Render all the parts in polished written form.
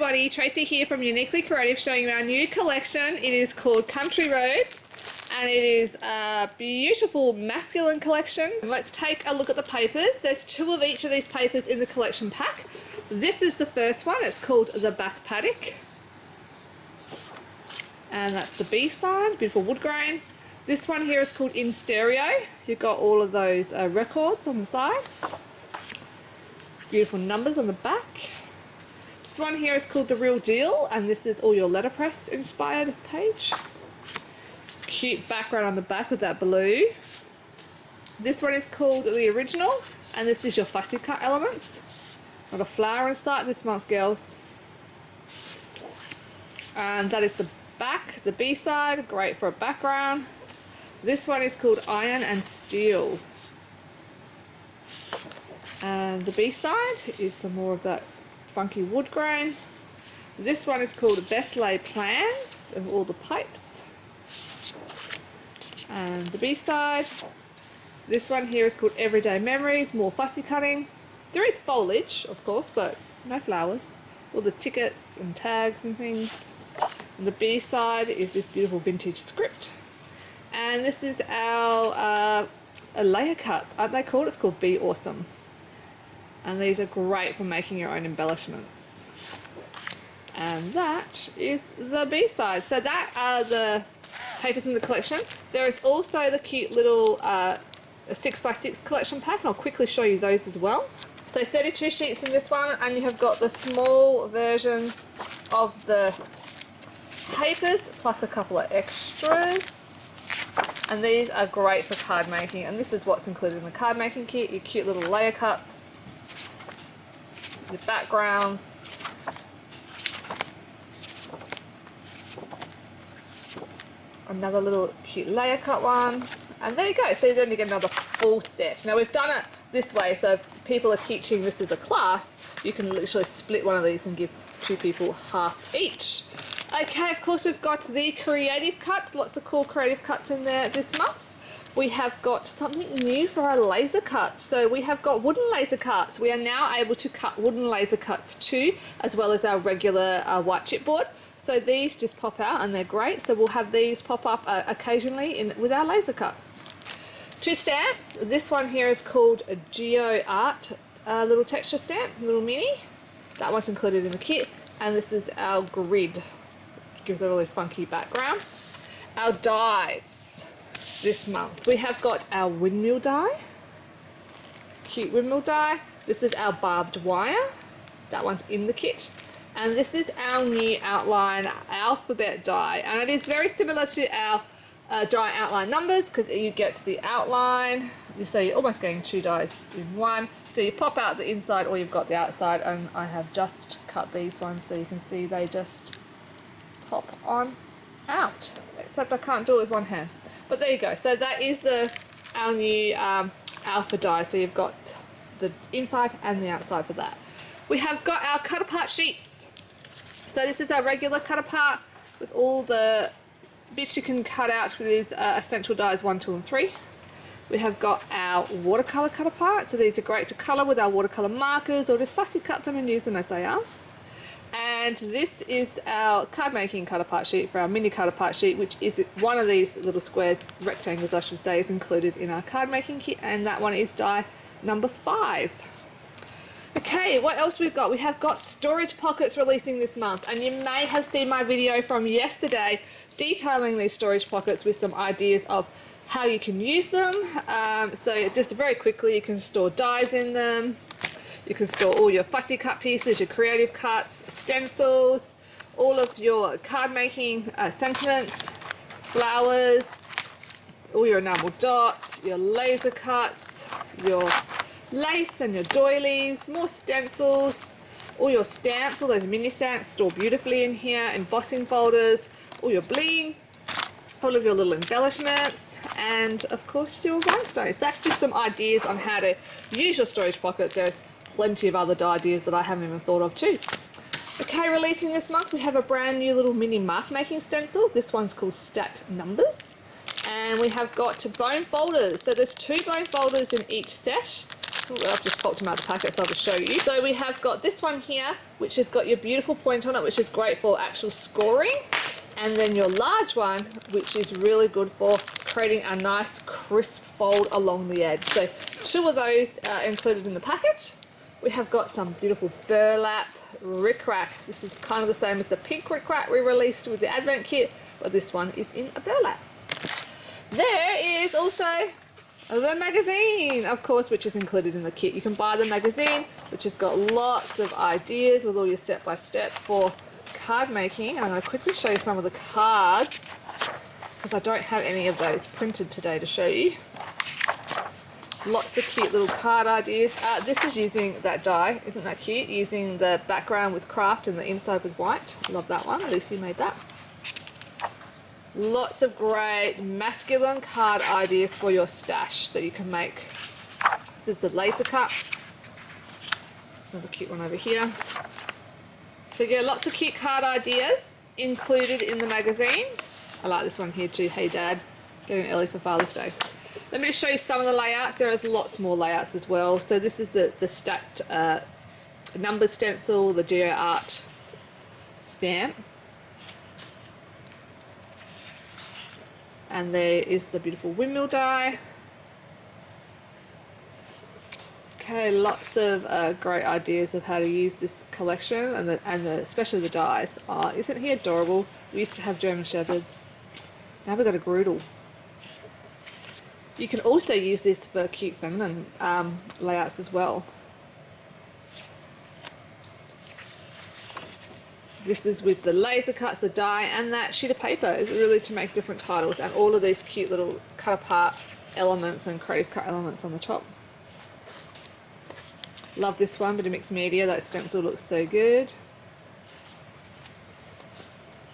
everybody, Tracy here from Uniquely Creative, showing you our new collection. It is called Country Roads and it is a beautiful masculine collection. Let's take a look at the papers. There's 2 of each of these papers in the collection pack. This is the first one, it's called The Back Paddock. And that's the B side, beautiful wood grain. This one here is called In Stereo. You've got all of those records on the side. Beautiful numbers on the back. This one here is called The Real Deal, and this is all your letterpress inspired page. Cute background on the back with that blue. This one is called The Original, and this is your fussy cut elements. Got a flower in sight this month, girls. And that is the back, the B side, great for a background. This one is called Iron and Steel. And the B side is some more of that funky wood grain. This one is called Best Laid Plans of all the pipes. And the B side, this one here is called Everyday Memories, more fussy cutting. There is foliage, of course, but no flowers. All the tickets and tags and things. And the B side is this beautiful vintage script. And this is our layer cut, aren't they called? It's called Be Awesome. And these are great for making your own embellishments. And that is the B side. So that are the papers in the collection. There is also the cute little 6x6 collection pack, and I'll quickly show you those as well. So 32 sheets in this one, and you have got the small versions of the papers plus a couple of extras. And these are great for card making, and this is what's included in the card making kit. Your cute little layer cuts, your backgrounds, another little cute layer cut one, and there you go. So you're going to get another full set. Now we've done it this way, so if people are teaching this as a class, you can literally split one of these and give 2 people half each. Okay, of course we've got the creative cuts, lots of cool creative cuts in there this month. We have got something new for our laser cuts. So we have got wooden laser cuts. We are now able to cut wooden laser cuts too, as well as our regular white chipboard. So these just pop out and they're great. So we'll have these pop up occasionally with our laser cuts. 2 stamps. This one here is called a Geo Art little texture stamp, little mini. That one's included in the kit. And this is our grid. Gives a really funky background. Our dies. This month we have got our windmill die, cute windmill die. This is our barbed wire, that one's in the kit. And this is our new outline alphabet die, and it is very similar to our die outline numbers, because you get to the outline, so you're almost getting 2 dies in one. So you pop out the inside or you've got the outside, and I have just cut these ones so you can see they just pop on out, except I can't do it with one hand. But there you go. So that is our new alpha die. So you've got the inside and the outside for that. We have got our cut apart sheets. So this is our regular cut apart with all the bits you can cut out with these essential dies 1, 2 and 3. We have got our watercolor cut apart. So these are great to color with our watercolor markers, or just fussy cut them and use them as they are. And this is our card making cut apart sheet for our mini cut apart sheet, which is one of these little squares, rectangles I should say, is included in our card making kit, and that one is die number 5. Okay, what else we've got? We have got storage pockets releasing this month, and you may have seen my video from yesterday detailing these storage pockets with some ideas of how you can use them. So just very quickly, you can store dies in them. You can store all your fussy cut pieces, your creative cuts, stencils, all of your card making sentiments, flowers, all your enamel dots, your laser cuts, your lace and your doilies, more stencils, all your stamps, all those mini stamps store beautifully in here, embossing folders, all your bling, all of your little embellishments, and of course your rhinestones. That's just some ideas on how to use your storage pockets. There's plenty of other ideas that I haven't even thought of too. Okay, releasing this month we have a brand new little mini mark making stencil. This one's called Stat Numbers. And we have got bone folders. So there's 2 bone folders in each set. Ooh, I've just popped them out of the packet, so I'll just show you. So we have got this one here, which has got your beautiful point on it, which is great for actual scoring. And then your large one, which is really good for creating a nice crisp fold along the edge. So 2 of those are included in the packet. We have got some beautiful burlap rickrack. This is kind of the same as the pink rickrack we released with the Advent kit, but this one is in a burlap. There is also the magazine, of course, which is included in the kit. You can buy the magazine, which has got lots of ideas with all your step-by-step for card making. I'm going to quickly show you some of the cards because I don't have any of those printed today to show you. Lots of cute little card ideas. This is using that die, isn't that cute? Using the background with craft and the inside with white. Love that one. Lucy made that. Lots of great masculine card ideas for your stash that you can make. This is the laser cut. There's another cute one over here. So yeah, lots of cute card ideas included in the magazine. I like this one here too. Hey Dad, getting early for Father's Day. Let me just show you some of the layouts. There is lots more layouts as well. So this is the stacked number stencil, the Geo Art stamp. And there is the beautiful windmill die. Okay, lots of great ideas of how to use this collection, and especially the dies. Oh, isn't he adorable? We used to have German Shepherds. Now we've got a Groodle. You can also use this for cute feminine layouts as well. This is with the laser cuts, the die, and that sheet of paper is really to make different titles, and all of these cute little cut apart elements and creative cut elements on the top. Love this one, bit of mixed media. That stencil looks so good.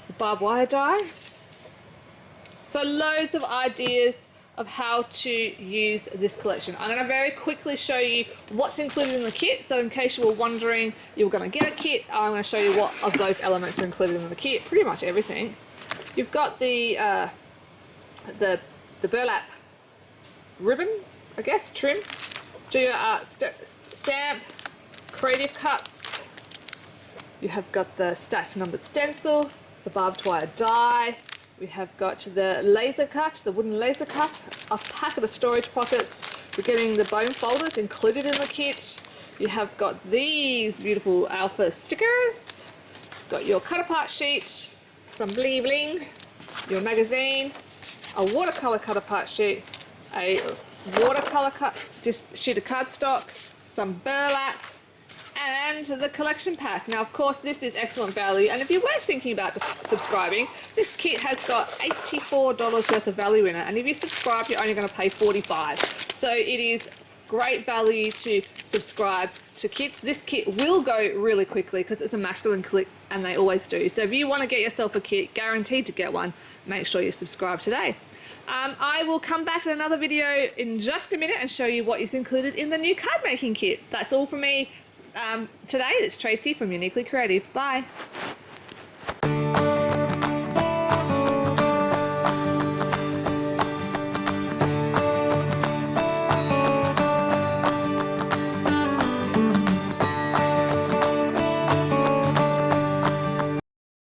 The barbed wire die. So loads of ideas of how to use this collection. I'm going to very quickly show you what's included in the kit. So in case you were wondering you were going to get a kit, I'm going to show you what of those elements are included in the kit. Pretty much everything. You've got the burlap ribbon, I guess, trim, Geo Art stamp, creative cuts. You have got the stacked numbered stencil, the barbed wire die. We have got the laser cut, the wooden laser cut, a packet of storage pockets. We're getting the bone folders included in the kit. You have got these beautiful alpha stickers. Got your cut apart sheet, some bling bling, your magazine, a watercolor cut apart sheet, a watercolor cut sheet of cardstock, some burlap, and the collection pack. Now, of course, this is excellent value, and if you were thinking about subscribing, this kit has got $84 worth of value in it, and if you subscribe, you're only going to pay $45. So it is great value to subscribe to kits. This kit will go really quickly because it's a masculine kit, and they always do. So if you want to get yourself a kit, guaranteed to get one, make sure you subscribe today. I will come back in another video in just a minute and show you what is included in the new card making kit. That's all from me today. It's Tracy from Uniquely Creative. Bye.